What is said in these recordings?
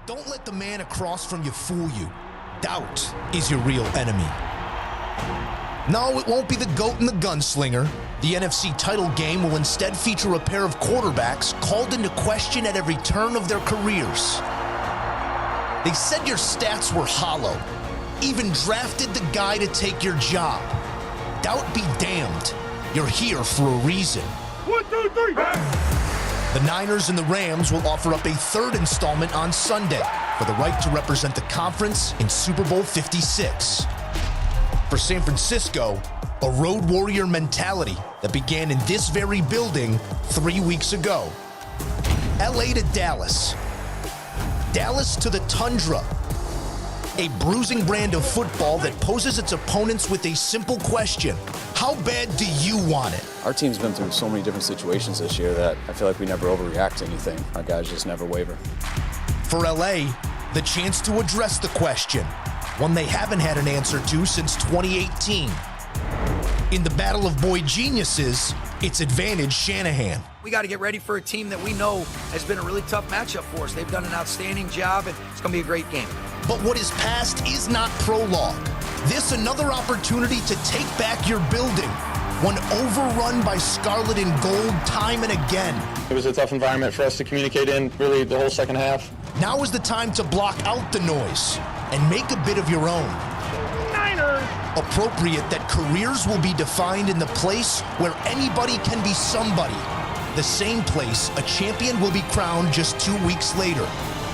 Don't let the man across from you fool you. Doubt is your real enemy. No, it won't be the GOAT and the gunslinger. The NFC title game will instead feature a pair of quarterbacks called into question at every turn of their careers. They said your stats were hollow, even drafted the guy to take your job. Doubt be damned. You're here for a reason. 1, 2, 3. The Niners and the Rams will offer up a third installment on Sunday for the right to represent the conference in Super Bowl 56. For San Francisco, a road warrior mentality that began in this very building 3 weeks ago. LA to Dallas. Dallas to the Tundra. A bruising brand of football that poses its opponents with a simple question. How bad do you want it? Our team's been through so many different situations this year that I feel like we never overreact to anything. Our guys just never waver. For LA, the chance to address the question, one they haven't had an answer to since 2018. In the battle of boy geniuses, it's advantage Shanahan. We got to get ready for a team that we know has been a really tough matchup for us. They've done an outstanding job, and it's going to be a great game. But what is past is not prologue. This another opportunity to take back your building, one overrun by scarlet and gold time and again. It was a tough environment for us to communicate in, really, the whole second half. Now is the time to block out the noise and make a bit of your own. Niners! Appropriate that careers will be defined in the place where anybody can be somebody. The same place a champion will be crowned just 2 weeks later.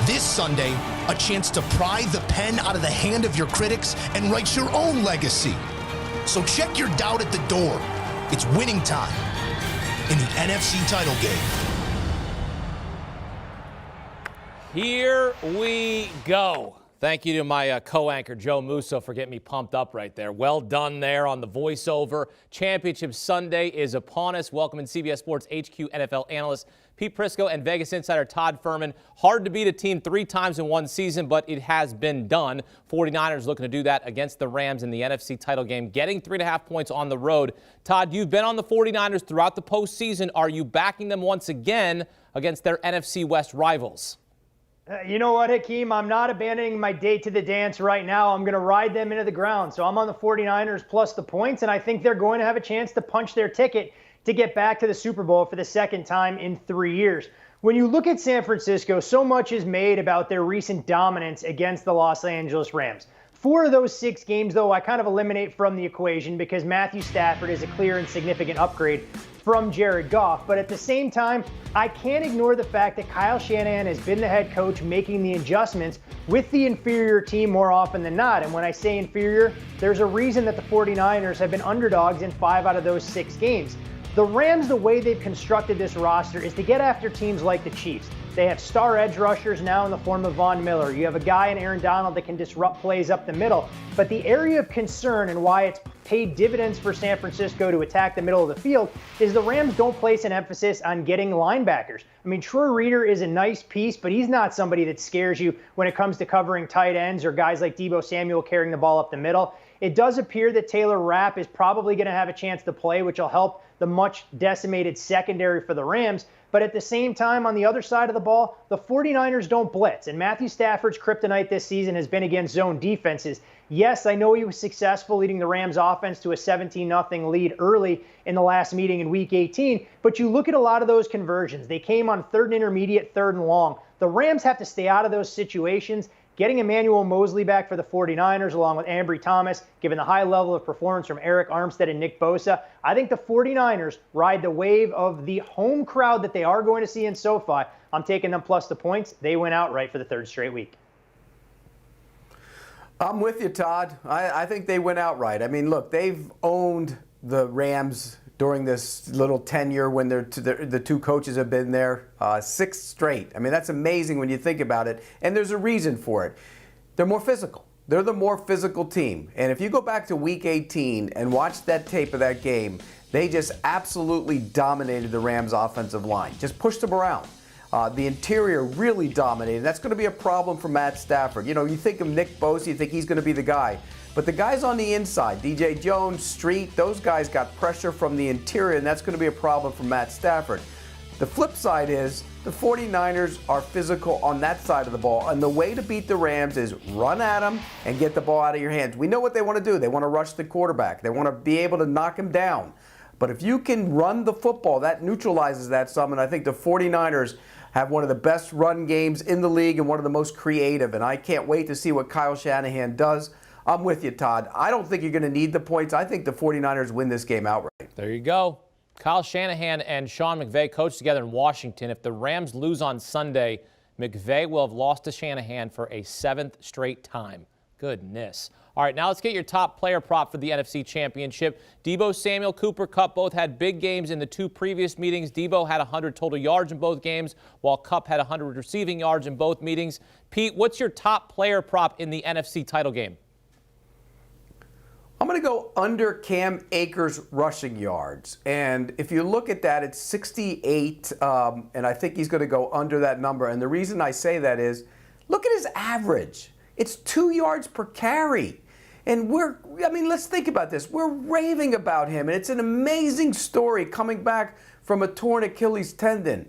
This Sunday, a chance to pry the pen out of the hand of your critics and write your own legacy. So check your doubt at the door. It's winning time in the NFC title game. Here we go. Thank you to my co-anchor, Joe Musso, for getting me pumped up right there. Well done there on the voiceover. Championship Sunday is upon us. Welcome in CBS Sports HQ NFL analyst Pete Prisco and Vegas insider Todd Fuhrman. Hard to beat a team 3 times in one season, but it has been done. 49ers looking to do that against the Rams in the NFC title game, getting 3.5 points on the road. Todd, you've been on the 49ers throughout the postseason. Are you backing them once again against their NFC West rivals? You know what, Hakeem? I'm not abandoning my date to the dance right now. I'm going to ride them into the ground. So I'm on the 49ers plus the points, and I think they're going to have a chance to punch their ticket to get back to the Super Bowl for the second time in 3 years. When you look at San Francisco, so much is made about their recent dominance against the Los Angeles Rams. 4 of those 6 games, though, I kind of eliminate from the equation because Matthew Stafford is a clear and significant upgrade from Jared Goff. But at the same time, I can't ignore the fact that Kyle Shanahan has been the head coach making the adjustments with the inferior team more often than not. And when I say inferior, there's a reason that the 49ers have been underdogs in 5 out of those 6 games. The Rams, the way they've constructed this roster is to get after teams like the Chiefs. They have star edge rushers now in the form of Von Miller. You have a guy in Aaron Donald that can disrupt plays up the middle. But the area of concern and why it's paid dividends for San Francisco to attack the middle of the field is the Rams don't place an emphasis on getting linebackers. I mean, Troy Reader is a nice piece, but he's not somebody that scares you when it comes to covering tight ends or guys like Deebo Samuel carrying the ball up the middle. It does appear that Taylor Rapp is probably going to have a chance to play, which will help the much decimated secondary for the Rams. But at the same time, on the other side of the ball, the 49ers don't blitz. And Matthew Stafford's kryptonite this season has been against zone defenses. Yes, I know he was successful leading the Rams offense to a 17-0 lead early in the last meeting in Week 18. But you look at a lot of those conversions. They came on 3rd and intermediate, 3rd and long. The Rams have to stay out of those situations. Getting Emmanuel Mosley back for the 49ers along with Ambry Thomas, given the high level of performance from Eric Armstead and Nick Bosa, I think the 49ers ride the wave of the home crowd that they are going to see in SoFi. I'm taking them plus the points. They went outright for the 3rd straight week. I'm with you, Todd. I think they went outright. I mean, look, they've owned the Rams during this little tenure when the 2 coaches have been there, 6 straight. I mean, that's amazing when you think about it, and there's a reason for it. They're more physical. They're the more physical team. And if you go back to Week 18 and watch that tape of that game, they just absolutely dominated the Rams' offensive line, just pushed them around. The interior really dominated. That's going to be a problem for Matt Stafford. You know, you think of Nick Bosa, you think he's going to be the guy. But the guys on the inside, DJ Jones, Street, those guys got pressure from the interior, and that's going to be a problem for Matt Stafford. The flip side is the 49ers are physical on that side of the ball, and the way to beat the Rams is run at them and get the ball out of your hands. We know what they want to do. They want to rush the quarterback. They want to be able to knock him down. But if you can run the football, that neutralizes that some, and I think the 49ers have one of the best run games in the league and one of the most creative, and I can't wait to see what Kyle Shanahan does. I'm with you, Todd. I don't think you're going to need the points. I think the 49ers win this game outright. There you go. Kyle Shanahan and Sean McVay coached together in Washington. If the Rams lose on Sunday, McVay will have lost to Shanahan for a 7th straight time. Goodness. All right, now let's get your top player prop for the NFC Championship. Deebo Samuel, Cooper Kupp both had big games in the 2 previous meetings. Deebo had 100 total yards in both games, while Kupp had 100 receiving yards in both meetings. Pete, what's your top player prop in the NFC title game? I'm going to go under Cam Akers' rushing yards. And if you look at that, it's 68, and I think he's going to go under that number. And the reason I say that is, look at his average. It's 2 yards per carry. And let's think about this. We're raving about him, and it's an amazing story coming back from a torn Achilles tendon.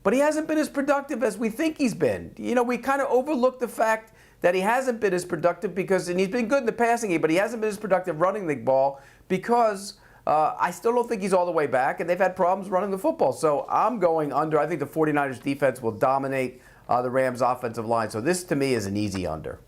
But he hasn't been as productive as we think he's been. You know, we kind of overlook the fact that he hasn't been as productive and he's been good in the passing game, but he hasn't been as productive running the ball because I still don't think he's all the way back, and they've had problems running the football. So I'm going under. I think the 49ers defense will dominate the Rams offensive line. So this, to me, is an easy under.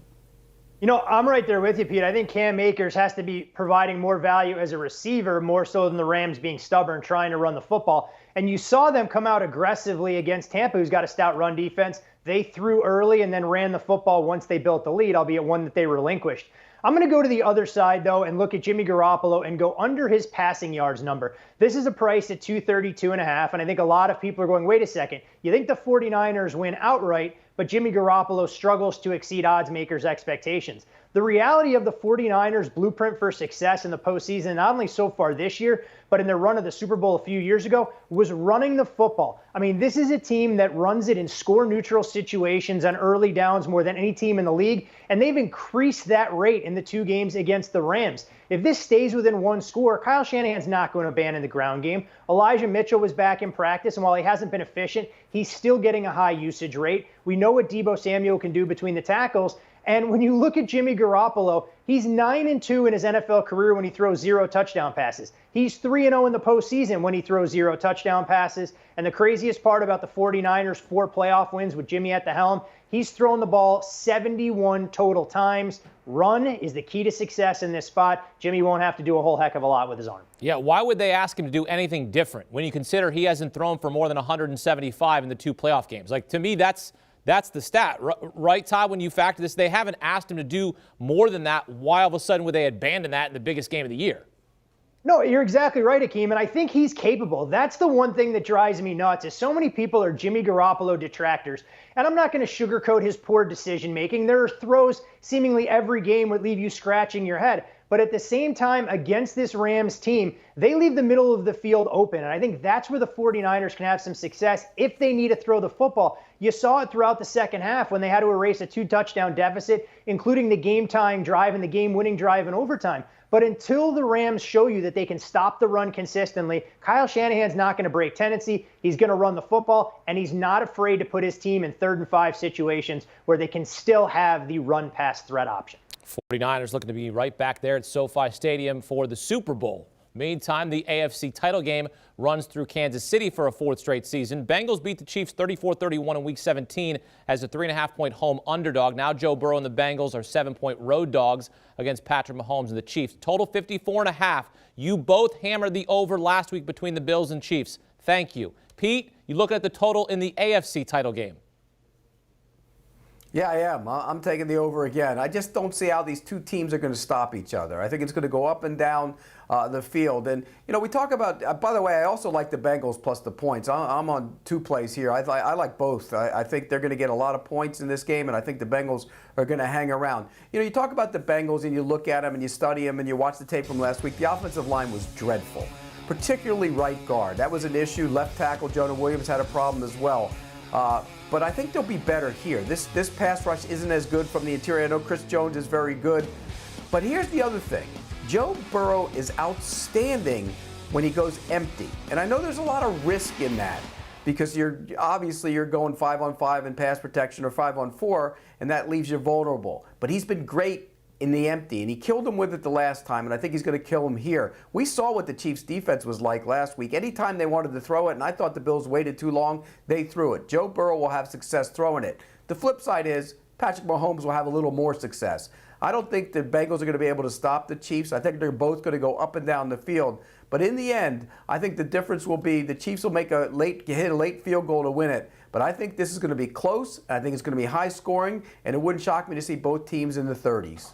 You know, I'm right there with you, Pete. I think Cam Akers has to be providing more value as a receiver, more so than the Rams being stubborn, trying to run the football. And you saw them come out aggressively against Tampa, who's got a stout run defense. They threw early and then ran the football once they built the lead, albeit one that they relinquished. I'm going to go to the other side, though, and look at Jimmy Garoppolo and go under his passing yards number. This is a price at 232.5, and I think a lot of people are going, wait a second, you think the 49ers win outright, but Jimmy Garoppolo struggles to exceed odds makers' expectations. The reality of the 49ers' blueprint for success in the postseason, not only so far this year, but in their run of the Super Bowl a few years ago, was running the football. I mean, this is a team that runs it in score-neutral situations on early downs more than any team in the league, and they've increased that rate in the 2 games against the Rams. If this stays within 1 score, Kyle Shanahan's not going to abandon the ground game. Elijah Mitchell was back in practice, and while he hasn't been efficient, he's still getting a high usage rate. We know what Deebo Samuel can do between the tackles. And when you look at Jimmy Garoppolo, he's 9-2 in his NFL career when he throws 0 touchdown passes. He's 3-0 in the postseason when he throws 0 touchdown passes. And the craziest part about the 49ers' 4 playoff wins with Jimmy at the helm, he's thrown the ball 71 total times. Run is the key to success in this spot. Jimmy won't have to do a whole heck of a lot with his arm. Yeah, why would they ask him to do anything different when you consider he hasn't thrown for more than 175 in the 2 playoff games? Like, to me, that's the stat, right, Todd? When you factor this, they haven't asked him to do more than that. Why all of a sudden would they abandon that in the biggest game of the year? No, you're exactly right, Akeem, and I think he's capable. That's the one thing that drives me nuts is so many people are Jimmy Garoppolo detractors, and I'm not going to sugarcoat his poor decision-making. There are throws seemingly every game would leave you scratching your head. But at the same time, against this Rams team, they leave the middle of the field open. And I think that's where the 49ers can have some success if they need to throw the football. You saw it throughout the second half when they had to erase a 2-touchdown deficit, including the game-tying drive and the game-winning drive in overtime. But until the Rams show you that they can stop the run consistently, Kyle Shanahan's not going to break tendency. He's going to run the football, and he's not afraid to put his team in 3rd and 5 situations where they can still have the run-pass threat option. 49ers looking to be right back there at SoFi Stadium for the Super Bowl. Meantime, the AFC title game runs through Kansas City for a 4th straight season. Bengals beat the Chiefs 34-31 in Week 17 as a 3.5-point home underdog. Now Joe Burrow and the Bengals are 7-point road dogs against Patrick Mahomes and the Chiefs. Total 54.5. You both hammered the over last week between the Bills and Chiefs. Thank you. Pete, you look at the total in the AFC title game. Yeah, I am. I'm taking the over again. I just don't see how these 2 teams are going to stop each other. I think it's going to go up and down the field. And, you know, we talk about, by the way, I also like the Bengals plus the points. I'm on 2 plays here. I like both. I think they're going to get a lot of points in this game, and I think the Bengals are going to hang around. You know, you talk about the Bengals, and you look at them, and you study them, and you watch the tape from last week. The offensive line was dreadful, particularly right guard. That was an issue. Left tackle Jonah Williams had a problem as well. But I think they'll be better here. This pass rush isn't as good from the interior. I know Chris Jones is very good. But here's the other thing. Joe Burrow is outstanding when he goes empty. And I know there's a lot of risk in that. because you're going 5-on-5 in pass protection or 5-on-4, and that leaves you vulnerable. But he's been great in the empty, and he killed him with it the last time, and I think he's going to kill him here. We saw what the Chiefs' defense was like last week. Anytime they wanted to throw it, and I thought the Bills waited too long, they threw it. Joe Burrow will have success throwing it. The flip side is Patrick Mahomes will have a little more success. I don't think the Bengals are going to be able to stop the Chiefs. I think they're both going to go up and down the field. But in the end, I think the difference will be the Chiefs will hit a late field goal to win it. But I think this is going to be close. I think it's going to be high scoring, and it wouldn't shock me to see both teams in the 30s.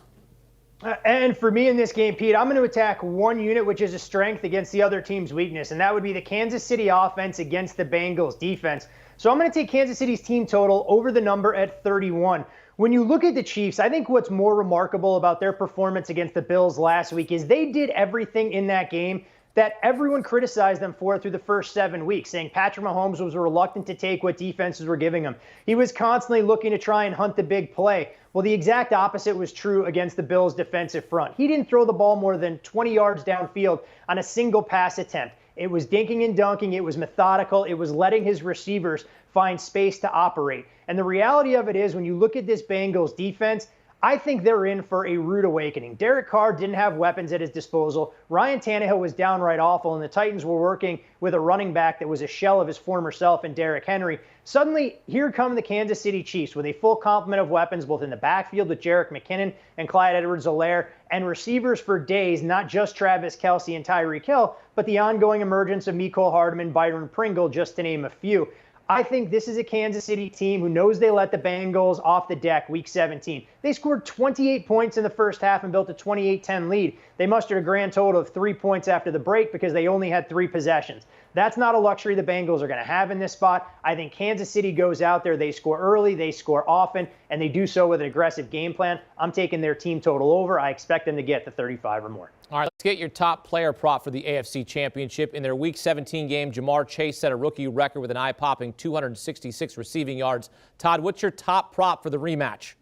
And for me in this game, Pete, I'm going to attack one unit, which is a strength against the other team's weakness, and that would be the Kansas City offense against the Bengals defense. So I'm going to take Kansas City's team total over the number at 31. When you look at the Chiefs, I think what's more remarkable about their performance against the Bills last week is they did everything in that game that everyone criticized them for through the first 7 weeks, saying Patrick Mahomes was reluctant to take what defenses were giving him. He was constantly looking to try and hunt the big play. Well, the exact opposite was true against the Bills' defensive front. He didn't throw the ball more than 20 yards downfield on a single pass attempt. It was dinking and dunking. It was methodical. It was letting his receivers find space to operate. And the reality of it is, when you look at this Bengals defense, I think they're in for a rude awakening. Derek Carr didn't have weapons at his disposal. Ryan Tannehill was downright awful, and the Titans were working with a running back that was a shell of his former self in Derrick Henry. Suddenly, here come the Kansas City Chiefs with a full complement of weapons, both in the backfield with Jerick McKinnon and Clyde Edwards-Helaire, and receivers for days, not just Travis Kelce and Tyreek Hill, but the ongoing emergence of Mecole Hardman, Byron Pringle, just to name a few. I think this is a Kansas City team who knows they let the Bengals off the deck week 17. They scored 28 points in the first half and built a 28-10 lead. They mustered a grand total of 3 points after the break because they only had 3 possessions. That's not a luxury the Bengals are going to have in this spot. I think Kansas City goes out there, they score early, they score often, and they do so with an aggressive game plan. I'm taking their team total over. I expect them to get to 35 or more. All right, let's get your top player prop for the AFC Championship. In their Week 17 game, Jamar Chase set a rookie record with an eye-popping 266 receiving yards. Todd, what's your top prop for the rematch?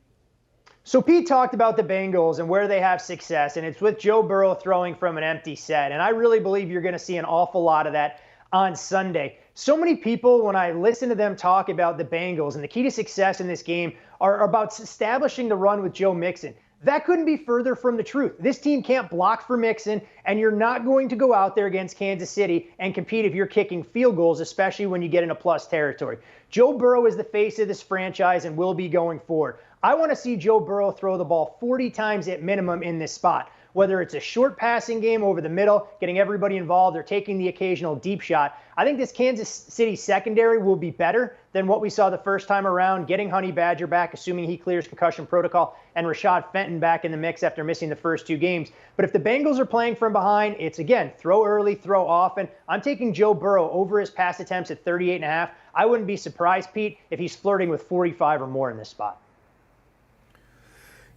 So Pete talked about the Bengals and where they have success, and it's with Joe Burrow throwing from an empty set. And I really believe you're going to see an awful lot of that on Sunday. So many people, when I listen to them talk about the Bengals and the key to success in this game are about establishing the run with Joe Mixon. That couldn't be further from the truth. This team can't block for Mixon, and you're not going to go out there against Kansas City and compete if you're kicking field goals, especially when you get into plus territory. Joe Burrow is the face of this franchise and will be going forward. I want to see Joe Burrow throw the ball 40 times at minimum in this spot. Whether it's a short passing game over the middle, getting everybody involved, or taking the occasional deep shot, I think this Kansas City secondary will be better than what we saw the first time around, getting Honey Badger back, assuming he clears concussion protocol, and Rashad Fenton back in the mix after missing the first 2 games. But if the Bengals are playing from behind, it's, again, throw early, throw often. I'm taking Joe Burrow over his pass attempts at 38.5. I wouldn't be surprised, Pete, if he's flirting with 45 or more in this spot.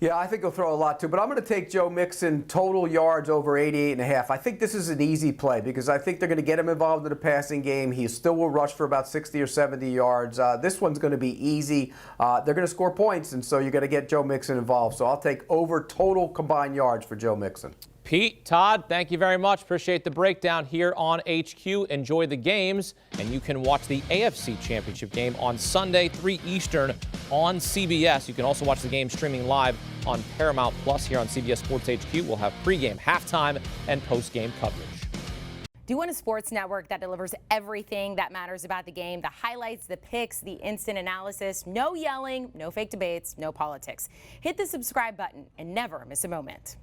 Yeah, I think he'll throw a lot too, but I'm going to take Joe Mixon total yards over 88.5. I think this is an easy play because I think they're going to get him involved in the passing game. He still will rush for about 60 or 70 yards. This one's going to be easy. They're going to score points, and so you're going to get Joe Mixon involved. So I'll take over total combined yards for Joe Mixon. Pete, Todd, thank you very much. Appreciate the breakdown here on HQ. Enjoy the games, and you can watch the AFC Championship game on Sunday, 3 Eastern on CBS. You can also watch the game streaming live on Paramount Plus here on CBS Sports HQ. We'll have pregame, halftime, and postgame coverage. Do you want a sports network that delivers everything that matters about the game? The highlights, the picks, the instant analysis, no yelling, no fake debates, no politics. Hit the subscribe button and never miss a moment.